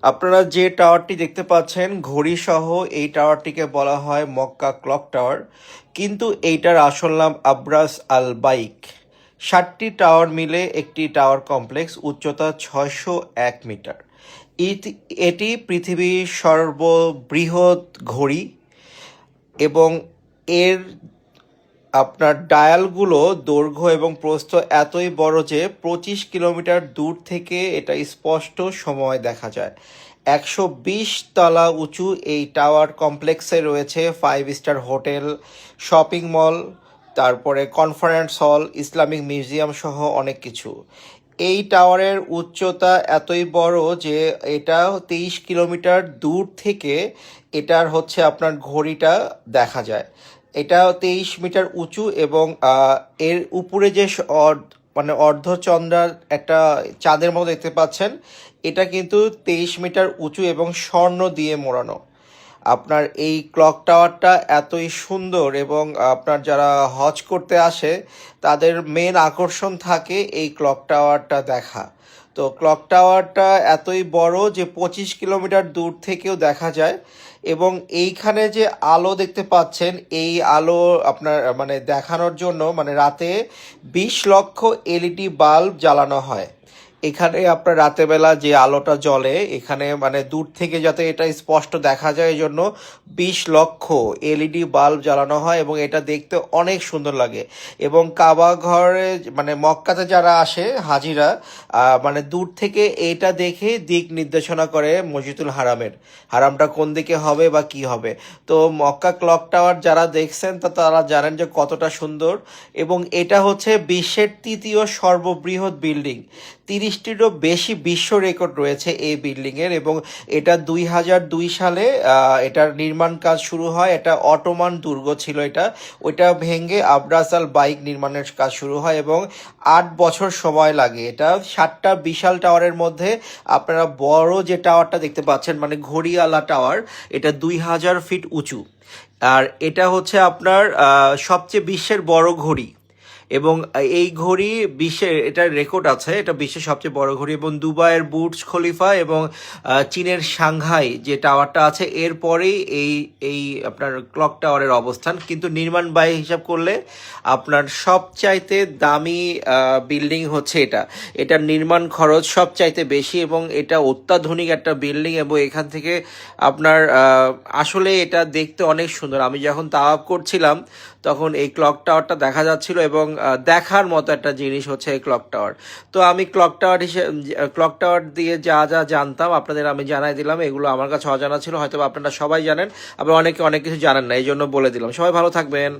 আপনারা যে টাওয়ারটি দেখতে পাচ্ছেন ঘড়ি সহ এই টাওয়ারটিকে বলা হয় মক্কা ক্লক টাওয়ার, কিন্তু এইটার আসল নাম আব্রাস আল বাইক। 7টি টাওয়ার মিলে একটি টাওয়ার কমপ্লেক্স, উচ্চতা 601 মিটার। এটি পৃথিবীর সর্ববৃহৎ ঘড়ি এবং এর আপনার ডায়ালগুলো দৈর্ঘ্য এবং প্রস্থ এতই বড় যে 25 কিলোমিটার দূর থেকে এটা স্পষ্ট সময় দেখা যায়। 120 তলা উঁচু এই টাওয়ার কমপ্লেক্সে রয়েছে 5 স্টার হোটেল, শপিং মল, তারপরে কনফারেন্স হল, ইসলামিক মিউজিয়াম সহ অনেক কিছু। এই টাওয়ারের উচ্চতা এতই বড় যে এটা 23 কিলোমিটার দূর থেকে এটার হচ্ছে আপনার ঘড়িটা দেখা যায়। এটা 23 মিটার উঁচু এবং এর উপরে যে মানে অর্ধচন্দ্রার একটা চাঁদের মতো দেখতে পাচ্ছেন, এটা কিন্তু 23 মিটার উঁচু এবং স্বর্ণ দিয়ে মোড়ানো। আপনার এই ক্লক টাওয়ারটা এতই সুন্দর এবং আপনার যারা হজ করতে আসে তাদের মেন আকর্ষণ থাকে এই ক্লক টাওয়ারটা দেখা। তো ক্লক টাওয়ারটা এতই বড় যে 25 কিলোমিটার দূর থেকেও দেখা যায়। এবং এইখানে যে আলো দেখতে পাচ্ছেন, এই আলো আপনার মানে দেখানোর জন্য মানে রাতে 20 লক্ষ এলইডি বাল্ব জ্বালানো হয়। এখানে আপনার রাতের বেলা যে আলোটা জ্বলে এখানে মানে দূর থেকে যাতে এটা স্পষ্ট দেখা যায় এই জন্য 20 লক্ষ এলইডি বাল্ব জ্বালানো হয় এবং এটা দেখতে অনেক সুন্দর লাগে। এবং কাবা ঘরে মানে মক্কাতে যারা আসে হাজিরা মানে দূর থেকে এটা দেখে দিক নির্দেশনা করে মসজিদুল হারামটা কোন দিকে হবে বা কি হবে। তো মক্কা ক্লক টাওয়ার যারা দেখছেন তারা জানেন যে কতটা সুন্দর। এবং এটা হচ্ছে বিশ্বের 3য় সর্ববৃহৎ বিল্ডিং। 30টিরও বেশি বিশ্ব রেকর্ড রয়েছে এই বিল্ডিংয়ের। এবং এটা 2002 সালে এটার নির্মাণ কাজ শুরু হয়। এটা অটোমান দুর্গ ছিল, ওইটা ভেঙে আব্রাস আল বাইক নির্মাণের কাজ শুরু হয় এবং 8 বছর সময় লাগে। এটা 7টা বিশাল টাওয়ারের মধ্যে আপনারা বড় যে টাওয়ারটা দেখতে পাচ্ছেন মানে ঘড়িয়ালা টাওয়ার, এটা 2000 ফিট উঁচু। আর এটা হচ্ছে আপনার সবচেয়ে বিশ্বের বড় ঘড়ি। এবং এই ঘড়ি বিশ্বের এটার রেকর্ড আছে, এটা বিশ্বের সবচেয়ে বড় ঘড়ি। এবং দুবাইয়ের বুর্জ খলিফা এবং চীনের সাংহাই যে টাওয়ারটা আছে এরপরেই এই এই আপনার ক্লক টাওয়ারের অবস্থান। কিন্তু নির্মাণ ব্যয় হিসাব করলে আপনার সবচাইতে দামি বিল্ডিং হচ্ছে এটার নির্মাণ খরচ সবচাইতে বেশি এবং এটা অত্যাধুনিক একটা বিল্ডিং। এবং এখান থেকে আপনার আসলে এটা দেখতে অনেক সুন্দর। আমি যখন তাওয়াফ করছিলাম তখন এই ক্লক টাওয়ারটা দেখা যাচ্ছিল এবং দেখার মতো একটা জিনিস হচ্ছে এই ক্লক টাওয়ার। তো আমি ক্লক টাওয়ার দিয়ে যা যা জানতাম আপনাদের আমি জানাই দিলাম। এগুলো আমার কাছে অজানা ছিল, হয়তো আপনারা সবাই জানেন, আবার অনেকে অনেক কিছু জানেন না, এই জন্য বলে দিলাম। সবাই ভালো থাকবেন।